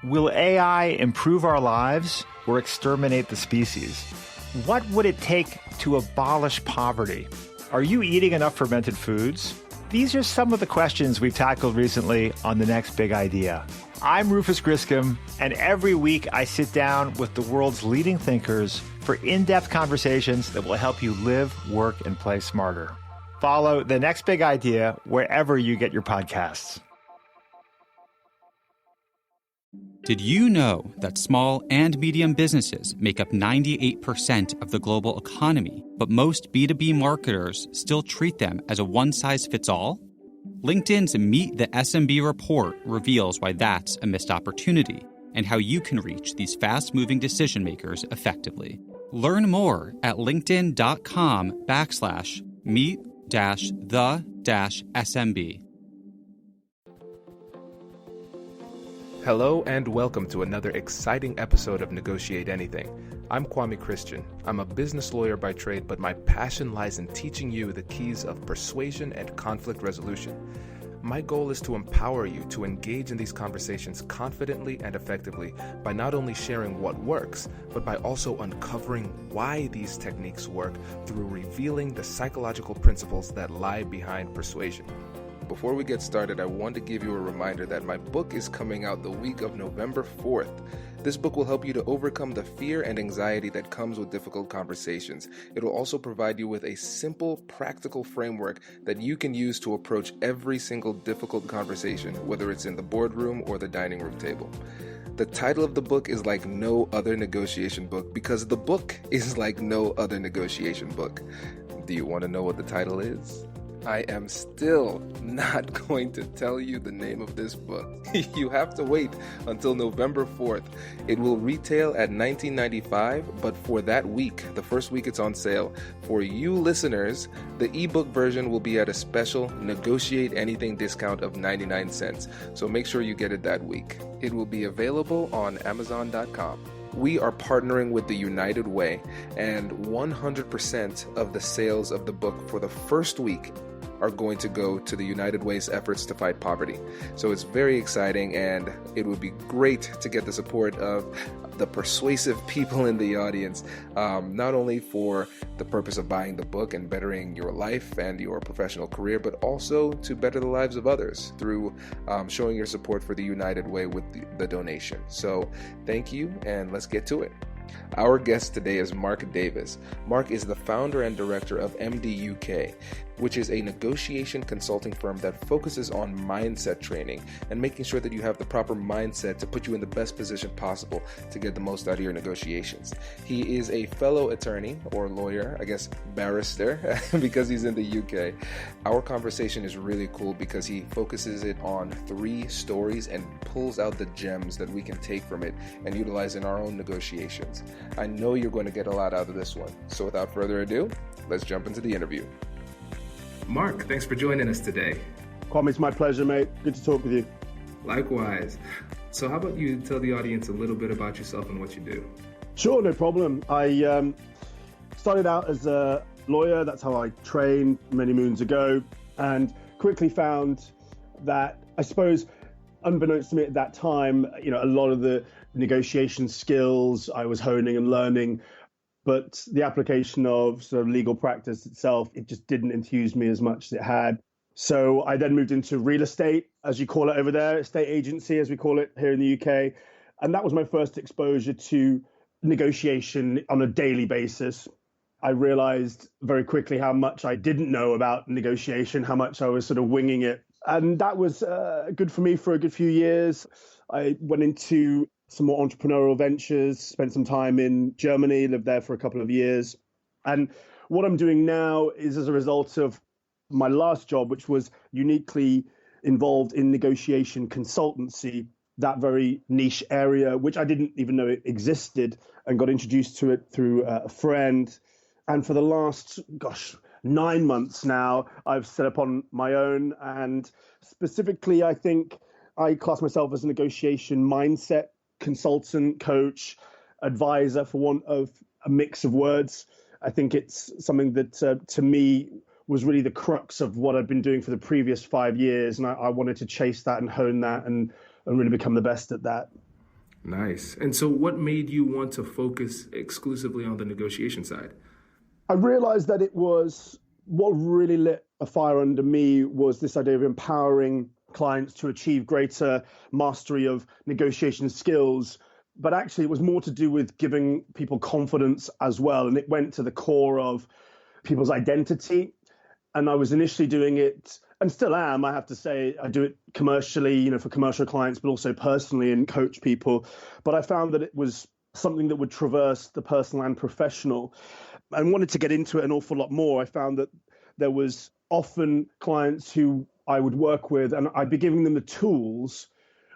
Will AI improve our lives or exterminate the species? What would it take to abolish poverty? Are you eating enough fermented foods? These are some of the questions we've tackled recently on The Next Big Idea. I'm Rufus Griscom, and every week I sit down with the world's leading thinkers for in-depth conversations that will help you live, work, and play smarter. Follow The Next Big Idea wherever you get your podcasts. Did you know that small and medium businesses make up 98% of the global economy, but most B2B marketers still treat them as a one-size-fits-all? LinkedIn's Meet the SMB report reveals why that's a missed opportunity and how you can reach these fast-moving decision makers effectively. Learn more at linkedin.com/meet-the-SMB. Hello and welcome to another exciting episode of Negotiate Anything. I'm Kwame Christian. I'm a business lawyer by trade, but my passion lies in teaching you the keys of persuasion and conflict resolution. My goal is to empower you to engage in these conversations confidently and effectively by not only sharing what works, but by also uncovering why these techniques work through revealing the psychological principles that lie behind persuasion. Before we get started, I want to give you a reminder that my book is coming out the week of November 4th. This book will help you to overcome the fear and anxiety that comes with difficult conversations. It will also provide you with a simple, practical framework that you can use to approach every single difficult conversation, whether it's in the boardroom or the dining room table. The title of the book is like no other negotiation book because the book is like no other negotiation book. Do you want to know what the title is? I am still not going to tell you the name of this book. You have to wait until November 4th. It will retail at $19.95, but for that week, the first week it's on sale, for you listeners, the ebook version will be at a special Negotiate Anything discount of 99 cents. So make sure you get it that week. It will be available on Amazon.com. We are partnering with the United Way, and 100% of the sales of the book for the first week are going to go to the United Way's efforts to fight poverty. So it's very exciting, and it would be great to get the support of the persuasive people in the audience, not only for the purpose of buying the book and bettering your life and your professional career, but also to better the lives of others through showing your support for the United Way with the donation. So thank you, and let's get to it. Our guest today is Mark Davis. Mark is the founder and director of MD UK, which is a negotiation consulting firm that focuses on mindset training and making sure that you have the proper mindset to put you in the best position possible to get the most out of your negotiations. He is a fellow attorney or lawyer, I guess barrister, because he's in the UK. Our conversation is really cool because he focuses it on 3 stories and pulls out the gems that we can take from it and utilize in our own negotiations. I know you're going to get a lot out of this one. So without further ado, let's jump into the interview. Mark, thanks for joining us today. Kwame, it's my pleasure, mate. Good to talk with you. Likewise. So how about you tell the audience a little bit about yourself and what you do? Sure, no problem. I started out as a lawyer. That's how I trained many moons ago, and quickly found that, I suppose, unbeknownst to me at that time, a lot of the negotiation skills I was honing and learning, but the application of sort of legal practice itself, it just didn't enthuse me as much as it had. So I then moved into real estate, as you call it over there, estate agency, as we call it here in the UK. And that was my first exposure to negotiation on a daily basis. I realized very quickly how much I didn't know about negotiation, how much I was sort of winging it. And that was good for me for a good few years. I went into some more entrepreneurial ventures, spent some time in Germany, lived there for a couple of years. And what I'm doing now is as a result of my last job, which was uniquely involved in negotiation consultancy, that very niche area, which I didn't even know it existed, and got introduced to it through a friend. And for the last, 9 months now, I've set up on my own. And specifically, I think I class myself as a negotiation mindset consultant, coach, advisor, for want of a mix of words. I think it's something that, to me, was really the crux of what I've been doing for the previous 5 years. And I wanted to chase that and hone that and really become the best at that. Nice. And so what made you want to focus exclusively on the negotiation side? I realized that it was what really lit a fire under me was this idea of empowering clients to achieve greater mastery of negotiation skills. But actually, it was more to do with giving people confidence as well. And it went to the core of people's identity. And I was initially doing it, and still am, I have to say. I do it commercially, for commercial clients, but also personally and coach people. But I found that it was something that would traverse the personal and professional. I wanted to get into it an awful lot more. I found that there was often clients who I would work with, and I'd be giving them the tools,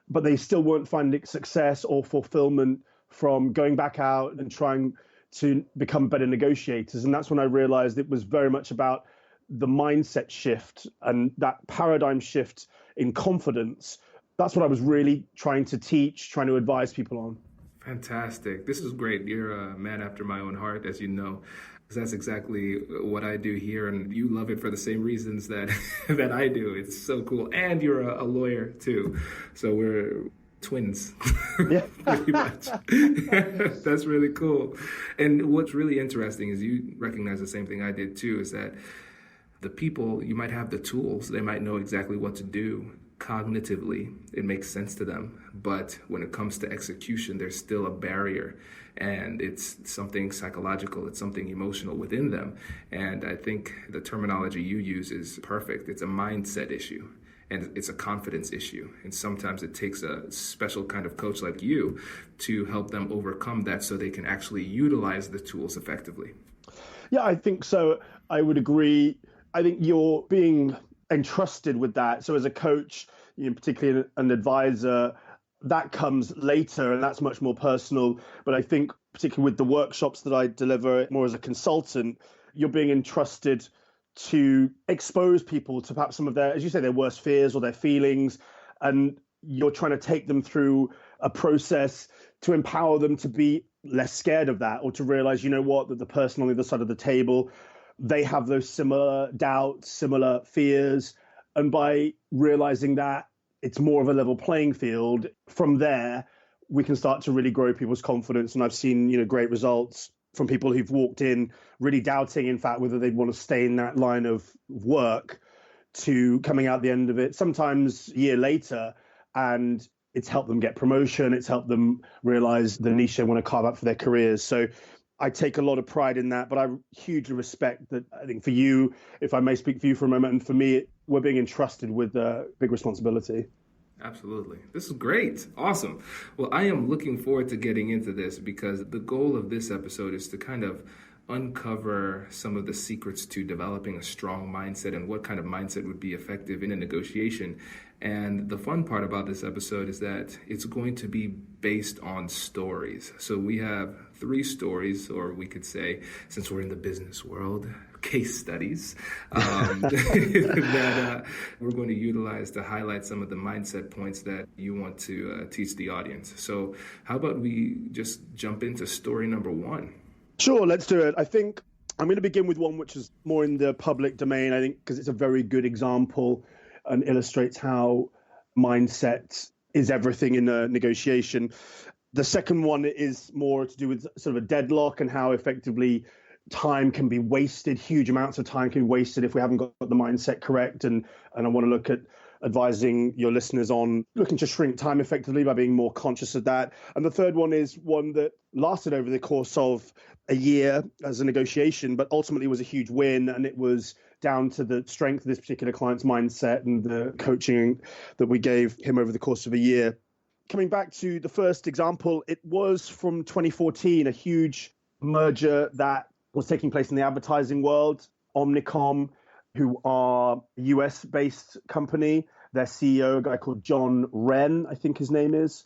but they still weren't finding success or fulfillment from going back out and trying to become better negotiators. And that's when I realized it was very much about the mindset shift and that paradigm shift in confidence. That's what I was really trying to teach, trying to advise people on. Fantastic. This is great. You're a man after my own heart, as you know. Because that's exactly what I do here, and you love it for the same reasons that that I do. It's so cool. And you're a lawyer, too. So we're twins, Yeah. pretty much. That's really cool. And what's really interesting is you recognize the same thing I did, too, is that the people, you might have the tools. They might know exactly what to do. Cognitively, it makes sense to them. But when it comes to execution, there's still a barrier. And it's something psychological, it's something emotional within them. And I think the terminology you use is perfect. It's a mindset issue and it's a confidence issue. And sometimes it takes a special kind of coach like you to help them overcome that so they can actually utilize the tools effectively. Yeah, I think so. I would agree. I think you're being entrusted with that. So as a coach, particularly an advisor, that comes later and that's much more personal. But I think particularly with the workshops that I deliver more as a consultant, you're being entrusted to expose people to perhaps some of their, as you say, their worst fears or their feelings. And you're trying to take them through a process to empower them to be less scared of that, or to realize, that the person on the other side of the table, they have those similar doubts, similar fears. And by realizing that it's more of a level playing field, from there, we can start to really grow people's confidence. And I've seen, great results from people who've walked in really doubting, in fact, whether they'd want to stay in that line of work, to coming out the end of it, sometimes a year later, and it's helped them get promotion. It's helped them realize the niche they want to carve out for their careers. So I take a lot of pride in that, but I hugely respect that. I think for you, if I may speak for you for a moment, and for me, we're being entrusted with a big responsibility. Absolutely. This is great. Awesome. Well, I am looking forward to getting into this because the goal of this episode is to kind of uncover some of the secrets to developing a strong mindset and what kind of mindset would be effective in a negotiation. And the fun part about this episode is that it's going to be based on stories. So we have 3 stories, or we could say, since we're in the business world, case studies that we're going to utilize to highlight some of the mindset points that you want to teach the audience. So how about we just jump into story number 1? Sure, let's do it. I think I'm going to begin with one which is more in the public domain, I think, because it's a very good example and illustrates how mindset is everything in a negotiation. The second one is more to do with sort of a deadlock and how effectively time can be wasted. Huge amounts of time can be wasted if we haven't got the mindset correct. And I want to look at advising your listeners on looking to shrink time effectively by being more conscious of that. And the third one is one that lasted over the course of a year as a negotiation, but ultimately was a huge win. And it was down to the strength of this particular client's mindset and the coaching that we gave him over the course of a year. Coming back to the first example, it was from 2014, a huge merger that was taking place in the advertising world. Omnicom, who are a US-based company, their CEO, a guy called John Wren, I think his name is,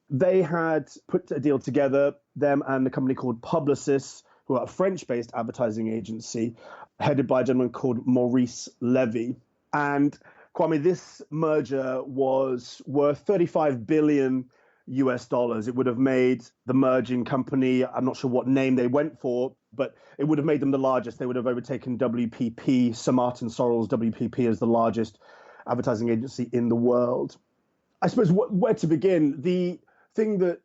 they had put a deal together, them and a company called Publicis, who are a French-based advertising agency, headed by a gentleman called Maurice Levy. And Kwame, this merger was worth 35 billion US dollars. It would have made the merging company, I'm not sure what name they went for, but it would have made them the largest. They would have overtaken WPP. Sir Martin Sorrell's WPP is the largest advertising agency in the world. I suppose where to begin, the thing that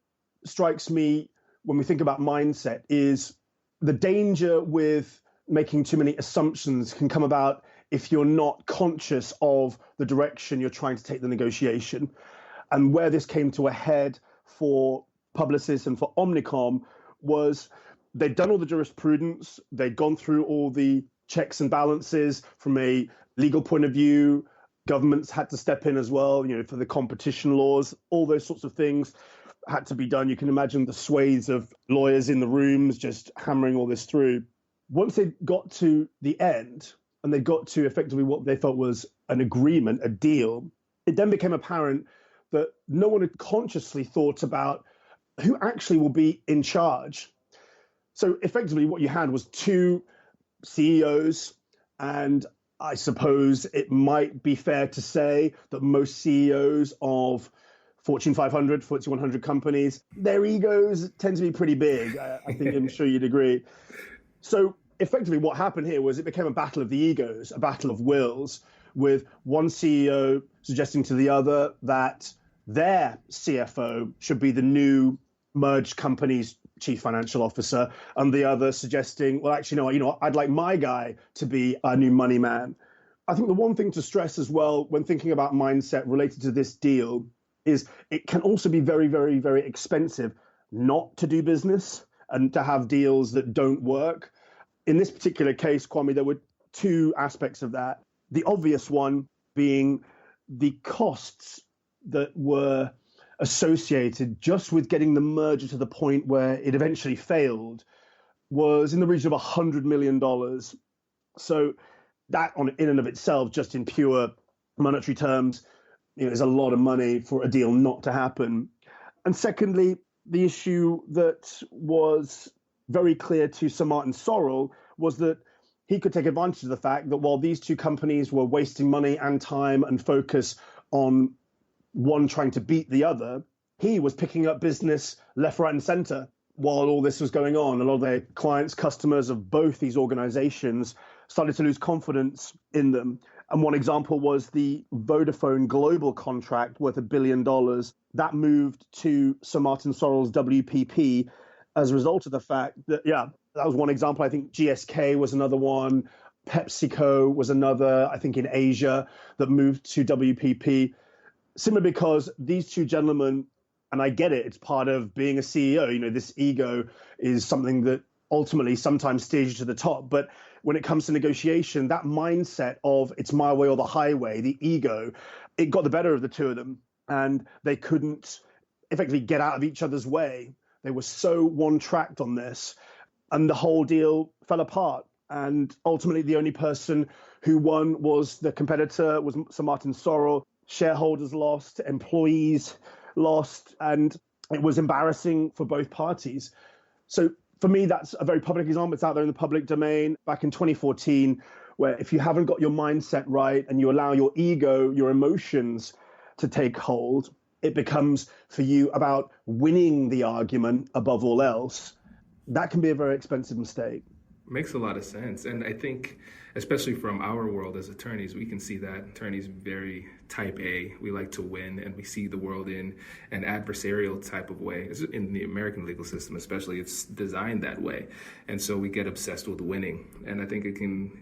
strikes me when we think about mindset is the danger with making too many assumptions can come about if you're not conscious of the direction you're trying to take the negotiation. And where this came to a head for Publicis and for Omnicom was they'd done all the jurisprudence, they'd gone through all the checks and balances from a legal point of view. Governments had to step in as well, for the competition laws, all those sorts of things had to be done. You can imagine the swathes of lawyers in the rooms just hammering all this through. Once they got to the end and they got to effectively what they felt was an agreement, a deal, it then became apparent that no one had consciously thought about who actually will be in charge. So effectively what you had was two CEOs, and I suppose it might be fair to say that most CEOs of Fortune 500, FTSE 100 companies, their egos tend to be pretty big. I think I'm sure you'd agree. So effectively what happened here was it became a battle of the egos, a battle of wills, with one CEO suggesting to the other that their CFO should be the new merged company's chief financial officer, and the other suggesting, well, actually, no, I'd like my guy to be our new money man. I think the one thing to stress as well when thinking about mindset related to this deal is it can also be very, very, very expensive not to do business and to have deals that don't work. In this particular case, Kwame, there were two aspects of that. The obvious one being the costs that were associated just with getting the merger to the point where it eventually failed was in the region of $100 million. So that in and of itself, just in pure monetary terms, is a lot of money for a deal not to happen. And secondly, the issue that was very clear to Sir Martin Sorrell was that he could take advantage of the fact that while these two companies were wasting money and time and focus on one trying to beat the other, he was picking up business left, right, and center while all this was going on. A lot of their clients, customers of both these organizations started to lose confidence in them. And one example was the Vodafone global contract worth $1 billion. That moved to Sir Martin Sorrell's WPP as a result of the fact that, that was one example. I think GSK was another one. PepsiCo was another, I think, in Asia that moved to WPP. Simply because these two gentlemen, and I get it, it's part of being a CEO, this ego is something that ultimately sometimes steers you to the top. But when it comes to negotiation, that mindset of it's my way or the highway, the ego, it got the better of the two of them. And they couldn't effectively get out of each other's way. They were so one-tracked on this, and the whole deal fell apart. And ultimately, the only person who won was the competitor, was Sir Martin Sorrell. Shareholders lost, employees lost, and it was embarrassing for both parties. So for me, that's a very public example. It's out there in the public domain back in 2014, where if you haven't got your mindset right and you allow your ego, your emotions to take hold, it becomes for you about winning the argument above all else. That can be a very expensive mistake. Makes a lot of sense. And I think, especially from our world as attorneys, we can see that attorneys very type A. We like to win, and we see the world in an adversarial type of way. In the American legal system especially, it's designed that way. And so we get obsessed with winning. And I think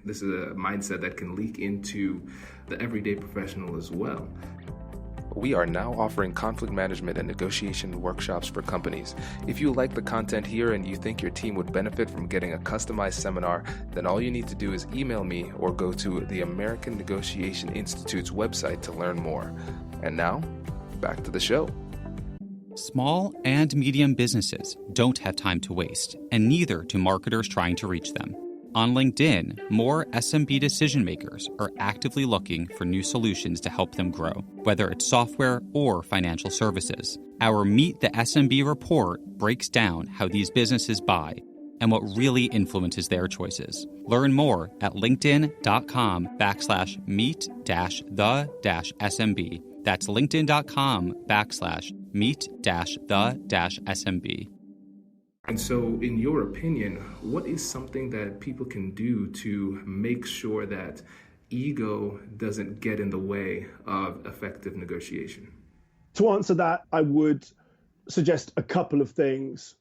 this is a mindset that can leak into the everyday professional as well. We are now offering conflict management and negotiation workshops for companies. If you like the content here and you think your team would benefit from getting a customized seminar, then all you need to do is email me or go to the American Negotiation Institute's website to learn more. And now, back to the show. Small and medium businesses don't have time to waste, and neither do marketers trying to reach them. On LinkedIn, more SMB decision makers are actively looking for new solutions to help them grow, whether it's software or financial services. Our Meet the SMB report breaks down how these businesses buy and what really influences their choices. Learn more at linkedin.com/meet-the-SMB. That's linkedin.com/meet-the-SMB. And so, in your opinion, what is something that people can do to make sure that ego doesn't get in the way of effective negotiation? To answer that, I would suggest a couple of things.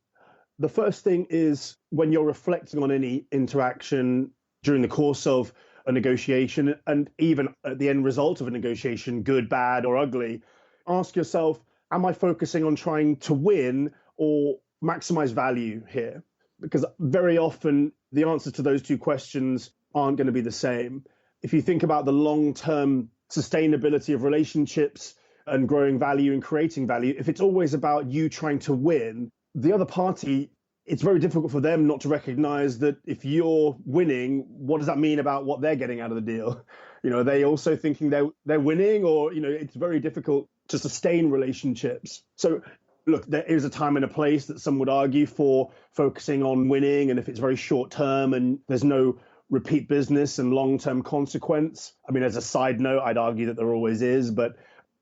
The first thing is when you're reflecting on any interaction during the course of a negotiation and even at the end result of a negotiation, good, bad, or ugly, ask yourself, am I focusing on trying to win or maximize value here? Because very often the answers to those two questions aren't going to be the same. If you think about the long-term sustainability of relationships and growing value and creating value, if it's always about you trying to win, the other party, it's very difficult for them not to recognize that if you're winning, what does that mean about what they're getting out of the deal? Are they also thinking they're winning, or, it's very difficult to sustain relationships. So look, there is a time and a place that some would argue for focusing on winning. And if it's very short term and there's no repeat business and long-term consequence, I mean, as a side note, I'd argue that there always is, but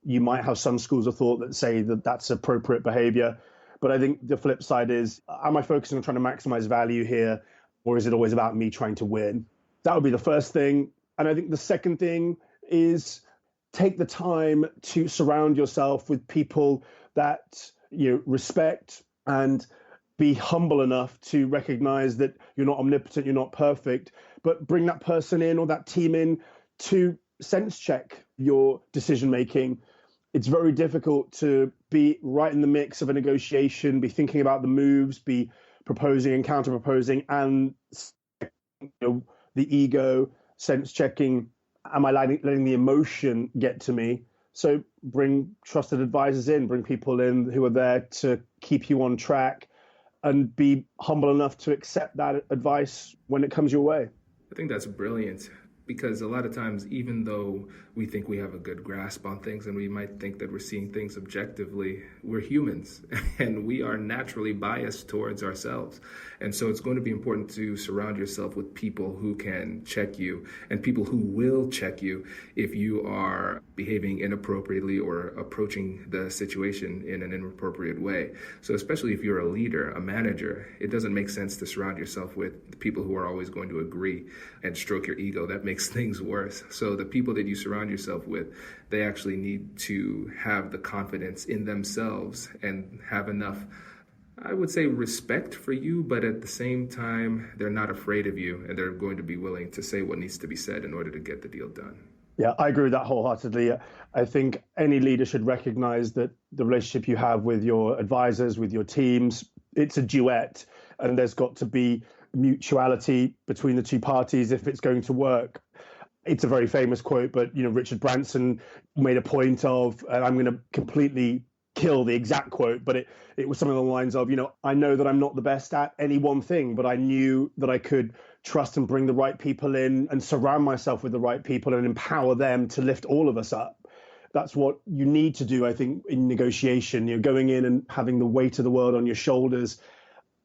you might have some schools of thought that say that that's appropriate behavior. But I think the flip side is, am I focusing on trying to maximize value here, or is it always about me trying to win? That would be the first thing. And I think the second thing is take the time to surround yourself with people that you respect, and be humble enough to recognize that you're not omnipotent, you're not perfect, but bring that person in or that team in to sense check your decision making. It's very difficult to be right in the mix of a negotiation, be thinking about the moves, be proposing and counter proposing, and the ego, sense checking. Am I letting the emotion get to me? So bring trusted advisors in, bring people in who are there to keep you on track, and be humble enough to accept that advice when it comes your way. I think that's brilliant, because a lot of times, even though we think we have a good grasp on things and we might think that we're seeing things objectively, we're humans and we are naturally biased towards ourselves. And so it's going to be important to surround yourself with people who can check you, and people who will check you if you are behaving inappropriately or approaching the situation in an inappropriate way. So especially if you're a leader, a manager, it doesn't make sense to surround yourself with people who are always going to agree and stroke your ego. That makes things worse. So the people that you surround yourself with, they actually need to have the confidence in themselves and have enough, I would say, respect for you, but at the same time, they're not afraid of you, and they're going to be willing to say what needs to be said in order to get the deal done. Yeah, I agree with that wholeheartedly. I think any leader should recognize that the relationship you have with your advisors, with your teams, it's a duet, and there's got to be mutuality between the two parties if it's going to work. It's a very famous quote, but Richard Branson made a point of, and I'm going to completely kill the exact quote, but it was something along the lines of, I know that I'm not the best at any one thing, but I knew that I could trust and bring the right people in and surround myself with the right people and empower them to lift all of us up. That's what you need to do, I think, in negotiation. Going in and having the weight of the world on your shoulders.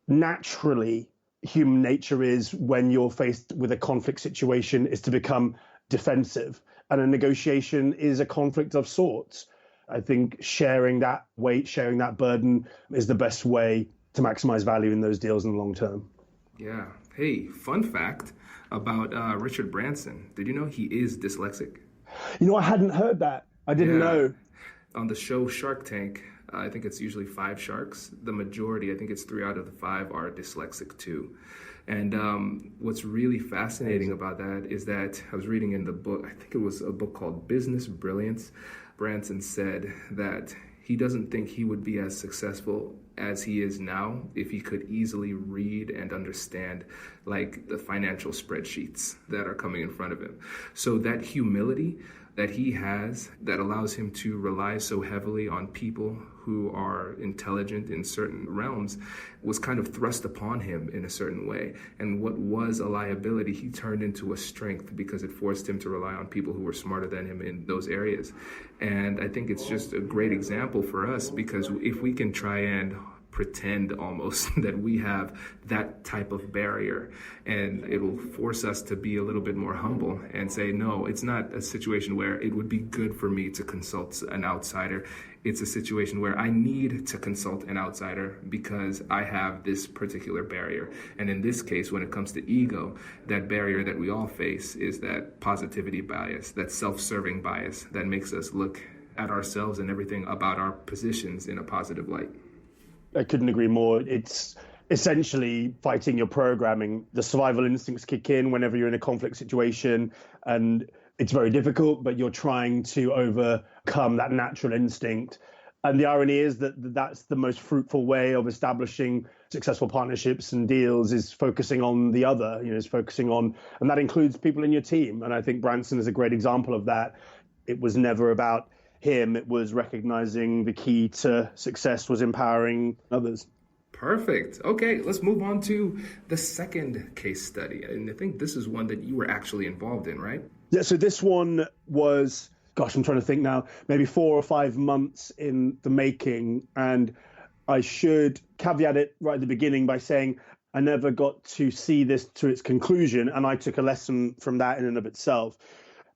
Naturally, human nature is, when you're faced with a conflict situation, is to become defensive. And a negotiation is a conflict of sorts. I think sharing that weight, sharing that burden is the best way to maximize value in those deals in the long term. Yeah. Hey, fun fact about Richard Branson. Did you know he is dyslexic? I hadn't heard that. I didn't know. On the show Shark Tank, I think it's usually 5 sharks. The majority, I think it's 3 out of the 5, are dyslexic too. And what's really fascinating about that is that I was reading in the book, I think it was a book called Business Brilliance. Branson said that he doesn't think he would be as successful as he is now if he could easily read and understand like the financial spreadsheets that are coming in front of him. So that humility that he has that allows him to rely so heavily on people who are intelligent in certain realms was kind of thrust upon him in a certain way. And what was a liability, he turned into a strength because it forced him to rely on people who were smarter than him in those areas. And I think it's just a great example for us, because if we can try and pretend almost that we have that type of barrier, and it will force us to be a little bit more humble and say, no, it's not a situation where it would be good for me to consult an outsider. It's a situation where I need to consult an outsider because I have this particular barrier. And in this case, when it comes to ego, that barrier that we all face is that positivity bias, that self-serving bias that makes us look at ourselves and everything about our positions in a positive light. I couldn't agree more. It's essentially fighting your programming. The survival instincts kick in whenever you're in a conflict situation, and it's very difficult, but you're trying to overcome that natural instinct. And the irony is that that's the most fruitful way of establishing successful partnerships and deals, is focusing on the other, is focusing on, and that includes people in your team. And I think Branson is a great example of that. It was never about him. It was recognizing the key to success was empowering others. Perfect. Okay, let's move on to the second case study. And I think this is one that you were actually involved in, right? Yeah, so this one was, I'm trying to think now, maybe 4 or 5 months in the making. And I should caveat it right at the beginning by saying I never got to see this to its conclusion, and I took a lesson from that in and of itself.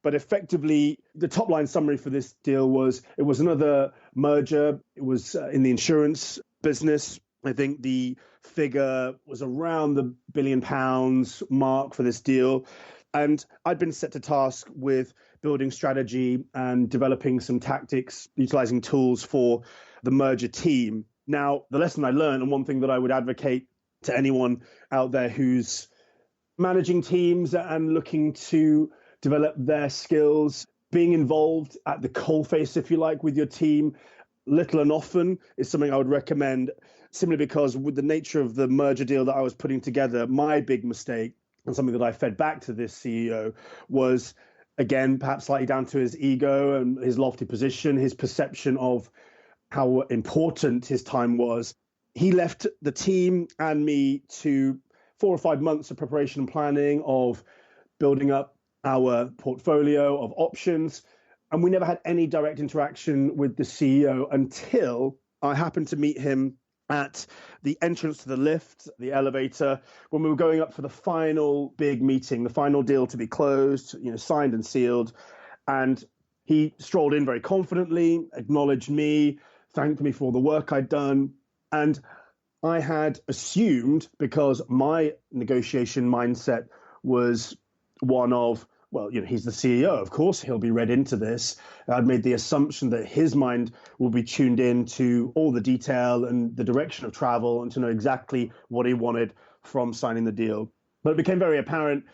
But effectively, the top line summary for this deal was it was another merger. It was in the insurance business. I think the figure was around the £1 billion mark for this deal. And I'd been set to task with building strategy and developing some tactics, utilizing tools for the merger team. Now, the lesson I learned, and one thing that I would advocate to anyone out there who's managing teams and looking to develop their skills, being involved at the coalface, if you like, with your team, little and often is something I would recommend, simply because with the nature of the merger deal that I was putting together, my big mistake, and something that I fed back to this CEO, was, again, perhaps slightly down to his ego and his lofty position, his perception of how important his time was. He left the team and me to 4 or 5 months of preparation and planning, of building up our portfolio of options. And we never had any direct interaction with the CEO until I happened to meet him at the entrance to the lift, the elevator, when we were going up for the final big meeting, the final deal to be closed, signed and sealed. And he strolled in very confidently, acknowledged me, thanked me for all the work I'd done. And I had assumed, because my negotiation mindset was one of, well, he's the CEO, of course he'll be read into this. I'd made the assumption that his mind will be tuned in to all the detail and the direction of travel and to know exactly what he wanted from signing the deal. But it became very apparent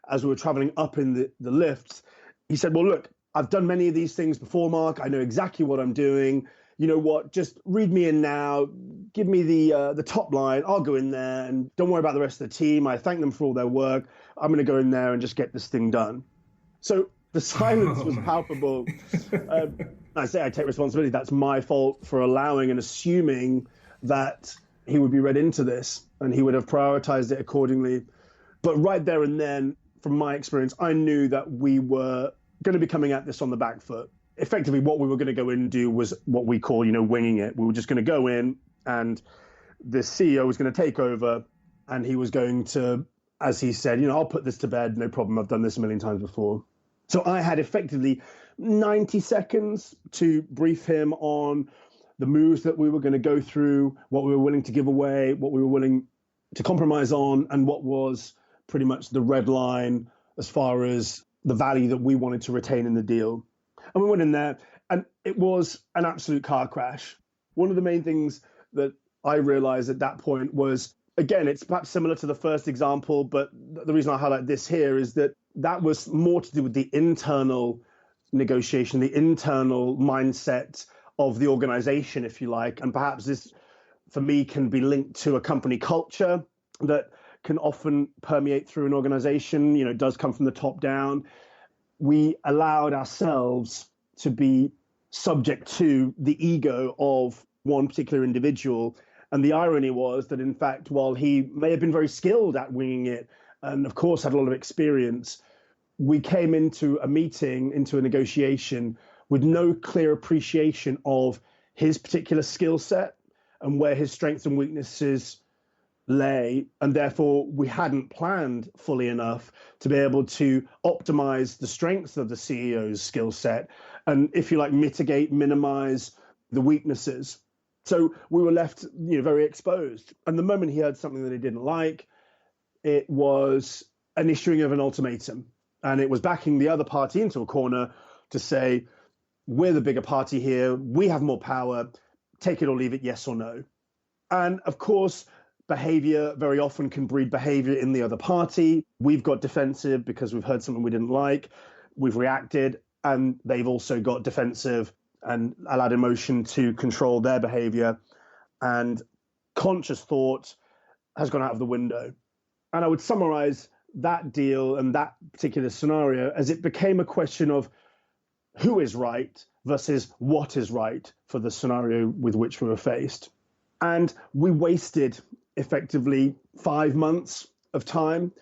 as we were traveling up in the lifts. He said, well, look, I've done many of these things before, Mark. I know exactly what I'm doing. You know what, just read me in now, give me the top line, I'll go in there and don't worry about the rest of the team. I thank them for all their work. I'm going to go in there and just get this thing done. So the silence was palpable. I say I take responsibility. That's my fault for allowing and assuming that he would be read into this and he would have prioritized it accordingly. But right there and then, from my experience, I knew that we were going to be coming at this on the back foot. Effectively, what we were going to go in and do was what we call, winging it. We were just going to go in and the CEO was going to take over and he was going to, as he said, I'll put this to bed, no problem. I've done this a million times before. So I had effectively 90 seconds to brief him on the moves that we were going to go through, what we were willing to give away, what we were willing to compromise on, and what was pretty much the red line as far as the value that we wanted to retain in the deal. And we went in there and it was an absolute car crash. One of the main things that I realized at that point was, again, it's perhaps similar to the first example, but the reason I highlight this here is that was more to do with the internal negotiation, the internal mindset of the organization, if you like. And perhaps this, for me, can be linked to a company culture that can often permeate through an organization, it does come from the top down. We allowed ourselves to be subject to the ego of one particular individual. And the irony was that, in fact, while he may have been very skilled at winging it, and of course had a lot of experience, we came into a meeting, into a negotiation with no clear appreciation of his particular skill set and where his strengths and weaknesses lay, and therefore we hadn't planned fully enough to be able to optimize the strengths of the CEO's skill set and, if you like, mitigate, minimize the weaknesses. So we were left, very exposed. And the moment he heard something that he didn't like, it was an issuing of an ultimatum, and it was backing the other party into a corner to say, we're the bigger party here, we have more power, take it or leave it, yes or no. And of course, behavior very often can breed behavior in the other party. We've got defensive because we've heard something we didn't like. We've reacted, and they've also got defensive and allowed emotion to control their behavior. And conscious thought has gone out of the window. And I would summarize that deal and that particular scenario as it became a question of who is right versus what is right for the scenario with which we were faced. And we wasted effectively 5 months of time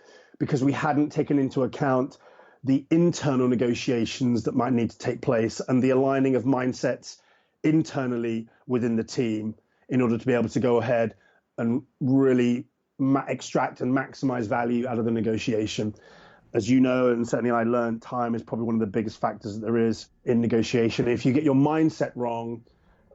because we hadn't taken into account the internal negotiations that might need to take place and the aligning of mindsets internally within the team in order to be able to go ahead and really extract and maximize value out of the negotiation. As you know, and certainly I learned, time is probably one of the biggest factors that there is in negotiation. If you get your mindset wrong,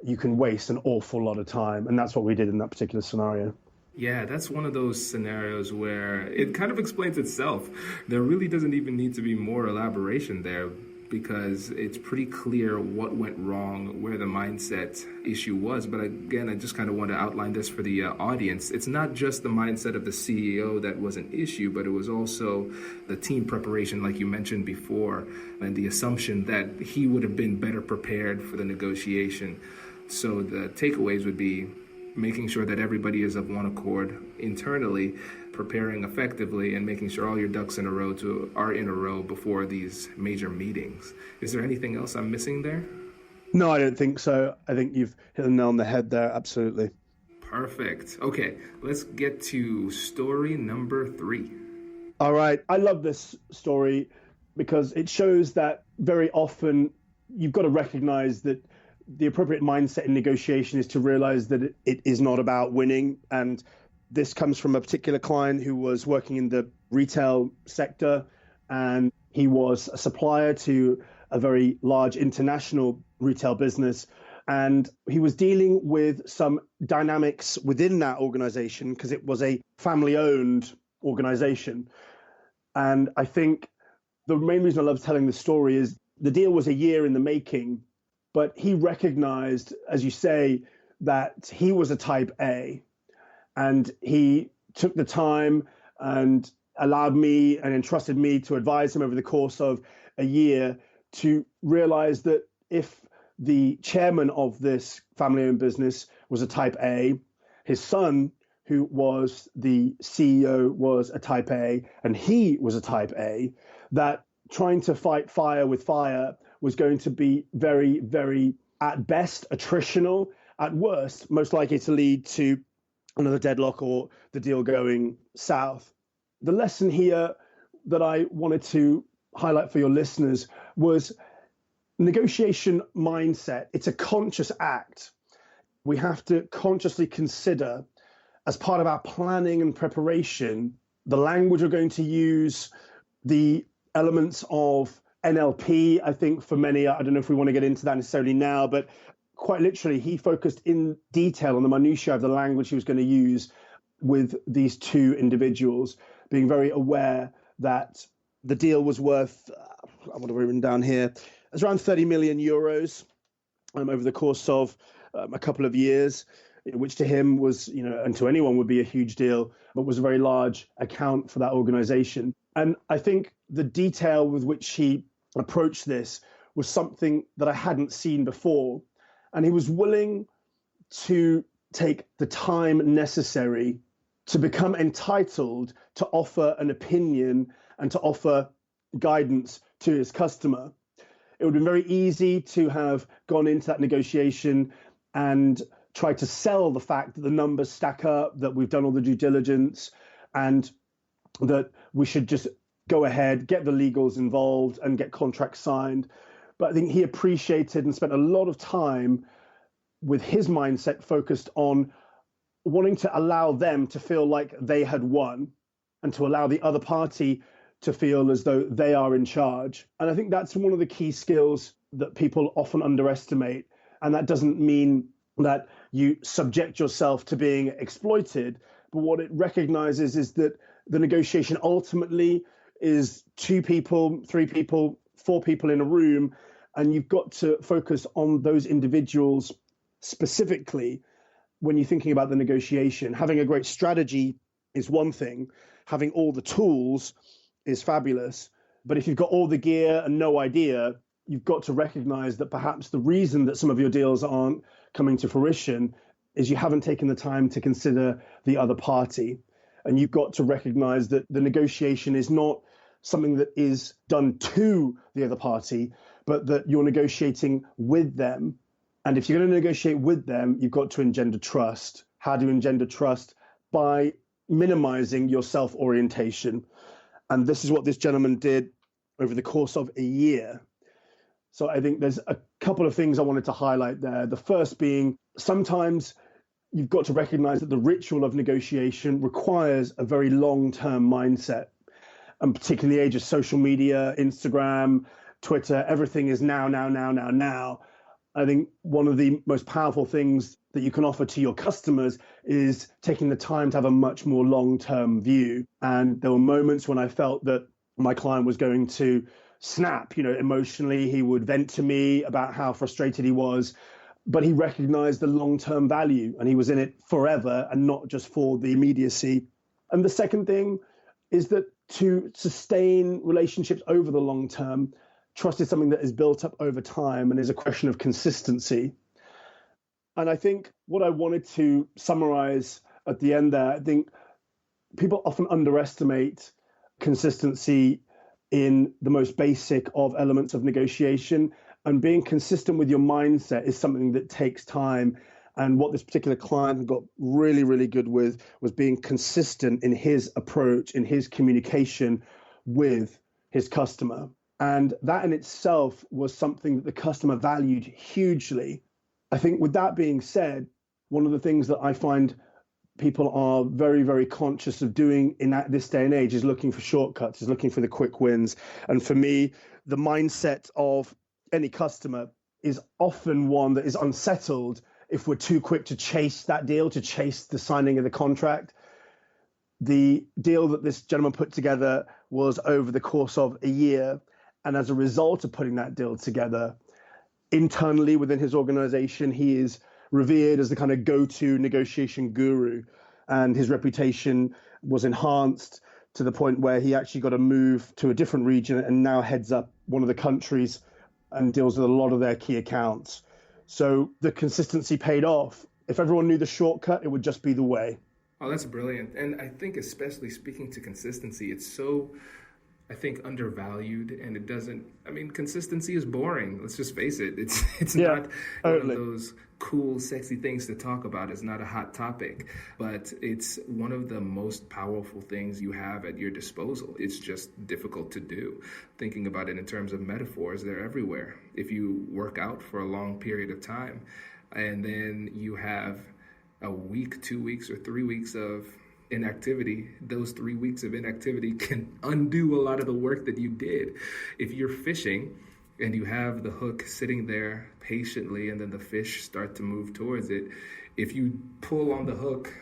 you can waste an awful lot of time. And that's what we did in that particular scenario. Yeah, that's one of those scenarios where it kind of explains itself. There really doesn't even need to be more elaboration there because it's pretty clear what went wrong, where the mindset issue was. But again, I just kind of want to outline this for the audience. It's not just the mindset of the CEO that was an issue, but it was also the team preparation, like you mentioned before, and the assumption that he would have been better prepared for the negotiation. So the takeaways would be making sure that everybody is of one accord internally, preparing effectively, and making sure all your ducks are in a row before these major meetings. Is there anything else I'm missing there? No, I don't think so. I think you've hit the nail on the head there. Absolutely. Perfect. Okay, let's get to story number 3. All right. I love this story because it shows that very often you've got to recognize that the appropriate mindset in negotiation is to realize that it is not about winning. And this comes from a particular client who was working in the retail sector, and he was a supplier to a very large international retail business. And he was dealing with some dynamics within that organization because it was a family-owned organization. And I think the main reason I love telling the story is the deal was a year in the making, but he recognized, as you say, that he was a type A. And he took the time and allowed me and entrusted me to advise him over the course of a year to realize that if the chairman of this family-owned business was a type A, his son, who was the CEO, was a type A, and he was a type A, that trying to fight fire with fire was going to be very, very, at best, attritional, at worst, most likely to lead to another deadlock or the deal going south. The lesson here that I wanted to highlight for your listeners was negotiation mindset. It's a conscious act. We have to consciously consider, as part of our planning and preparation, the language we're going to use, the elements of NLP. I think for many, I don't know if we want to get into that necessarily now, but quite literally, he focused in detail on the minutiae of the language he was going to use with these two individuals, being very aware that the deal was worth, I want to written down here, it was around 30 million euros over the course of a couple of years, which to him was, and to anyone would be a huge deal, but was a very large account for that organization. And I think the detail with which he approached this was something that I hadn't seen before. And he was willing to take the time necessary to become entitled to offer an opinion and to offer guidance to his customer. It would have been very easy to have gone into that negotiation and tried to sell the fact that the numbers stack up, that we've done all the due diligence, and that we should just go ahead, get the legals involved and get contracts signed. But I think he appreciated and spent a lot of time with his mindset focused on wanting to allow them to feel like they had won and to allow the other party to feel as though they are in charge. And I think that's one of the key skills that people often underestimate. And that doesn't mean that you subject yourself to being exploited, but what it recognizes is that the negotiation ultimately is 2 people, 3 people, 4 people in a room, and you've got to focus on those individuals specifically when you're thinking about the negotiation, having a great strategy is one thing, having all the tools is fabulous. But if you've got all the gear and no idea, you've got to recognize that perhaps the reason that some of your deals aren't coming to fruition is you haven't taken the time to consider the other party. And you've got to recognize that the negotiation is not something that is done to the other party, but that you're negotiating with them. And if you're going to negotiate with them, you've got to engender trust. How do you engender trust? By minimizing your self-orientation. And this is what this gentleman did over the course of a year. So I think there's a couple of things I wanted to highlight there. The first being, sometimes you've got to recognize that the ritual of negotiation requires a very long-term mindset. And particularly in the age of social media, Instagram, Twitter, everything is now. I think one of the most powerful things that you can offer to your customers is taking the time to have a much more long-term view. And there were moments when I felt that my client was going to snap, emotionally. He would vent to me about how frustrated he was, but he recognized the long-term value and he was in it forever and not just for the immediacy. And the second thing is that to sustain relationships over the long term, trust is something that is built up over time and is a question of consistency. And I think what I wanted to summarize at the end there, I think people often underestimate consistency in the most basic of elements of negotiation. And being consistent with your mindset is something that takes time. And what this particular client got really, really good with was being consistent in his approach, in his communication with his customer. And that in itself was something that the customer valued hugely. I think with that being said, one of the things that I find people are very, very conscious of doing in this day and age is looking for shortcuts, is looking for the quick wins. And for me, the mindset of any customer is often one that is unsettled if we're too quick to chase that deal, to chase the signing of the contract. The deal that this gentleman put together was over the course of a year. And as a result of putting that deal together, internally within his organization, he is revered as the kind of go-to negotiation guru. And his reputation was enhanced to the point where he actually got a move to a different region and now heads up one of the countries and deals with a lot of their key accounts. So the consistency paid off. If everyone knew the shortcut, it would just be the way. Oh, that's brilliant. And I think especially speaking to consistency, it's so, I think, undervalued, and it doesn't, consistency is boring. Let's just face it. It's not totally one of those cool, sexy things to talk about. It's not a hot topic, but it's one of the most powerful things you have at your disposal. It's just difficult to do. Thinking about it in terms of metaphors, they're everywhere. If you work out for a long period of time, and then you have a week, 2 weeks, or 3 weeks of inactivity, those 3 weeks of inactivity can undo a lot of the work that you did. If you're fishing and you have the hook sitting there patiently and then the fish start to move towards it, if you pull on the hook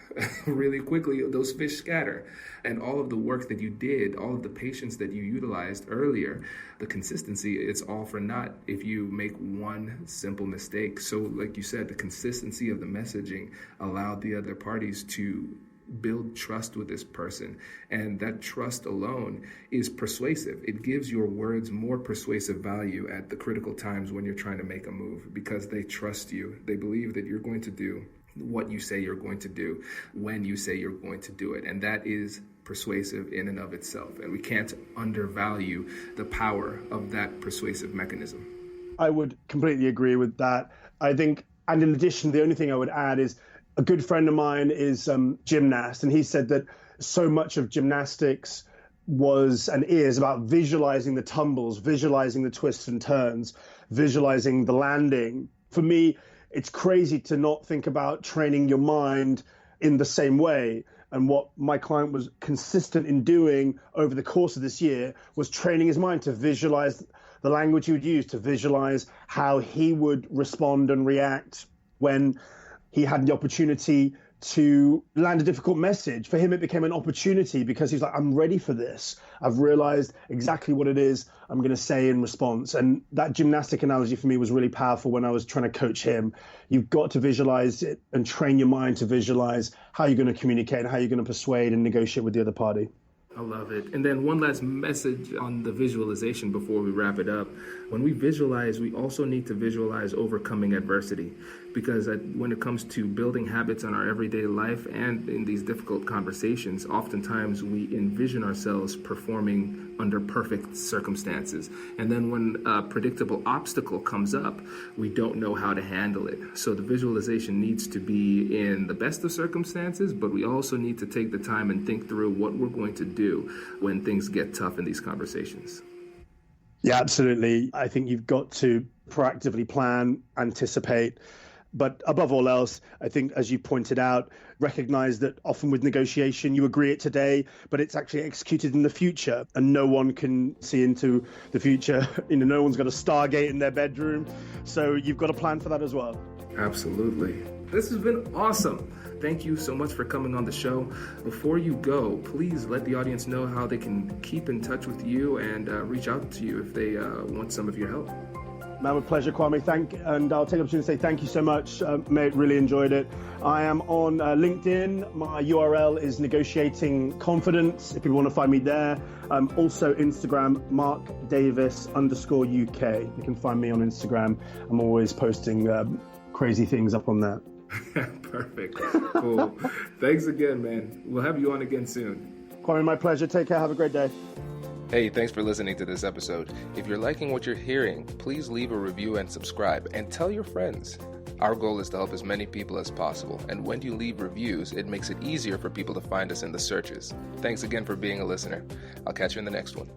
really quickly, those fish scatter. And all of the work that you did, all of the patience that you utilized earlier, the consistency, it's all for naught if you make one simple mistake. So like you said, the consistency of the messaging allowed the other parties to build trust with this person. And that trust alone is persuasive. It gives your words more persuasive value at the critical times when you're trying to make a move, because they trust you. They believe that you're going to do what you say you're going to do when you say you're going to do it. And that is persuasive in and of itself. And we can't undervalue the power of that persuasive mechanism. I would completely agree with that. I think, and in addition, the only thing I would add is a good friend of mine is gymnast, and he said that so much of gymnastics was and is about visualizing the tumbles, visualizing the twists and turns, visualizing the landing. For me, it's crazy to not think about training your mind in the same way. And what my client was consistent in doing over the course of this year was training his mind to visualize the language he would use, to visualize how he would respond and react when he had the opportunity to land a difficult message. For him, it became an opportunity because he's like, I'm ready for this. I've realized exactly what it is I'm going to say in response. And that gymnastic analogy for me was really powerful when I was trying to coach him. You've got to visualize it and train your mind to visualize how you're going to communicate and how you're going to persuade and negotiate with the other party. I love it. And then one last message on the visualization before we wrap it up. When we visualize, we also need to visualize overcoming adversity, because when it comes to building habits in our everyday life and in these difficult conversations, oftentimes we envision ourselves performing under perfect circumstances. And then when a predictable obstacle comes up, we don't know how to handle it. So the visualization needs to be in the best of circumstances, but we also need to take the time and think through what we're going to do when things get tough in these conversations. Yeah, absolutely. I think you've got to proactively plan, anticipate, but above all else, I think, as you pointed out, recognize that often with negotiation, you agree it today, but it's actually executed in the future, and no one can see into the future. No one's got a Stargate in their bedroom. So you've got to plan for that as well. Absolutely. This has been awesome. Thank you so much for coming on the show. Before you go, please let the audience know how they can keep in touch with you and reach out to you if they want some of your help. Man, with pleasure, Kwame. And I'll take the opportunity to say thank you so much, mate. Really enjoyed it. I am on LinkedIn. My URL is Negotiating Confidence, if you want to find me there. Also Instagram, MarkDavis_UK. You can find me on Instagram. I'm always posting crazy things up on there. Perfect. Cool. Thanks again, man. We'll have you on again soon. Kwame, my pleasure. Take care. Have a great day. Hey, thanks for listening to this episode. If you're liking what you're hearing, please leave a review and subscribe, and tell your friends. Our goal is to help as many people as possible, and when you leave reviews, it makes it easier for people to find us in the searches. Thanks again for being a listener. I'll catch you in the next one.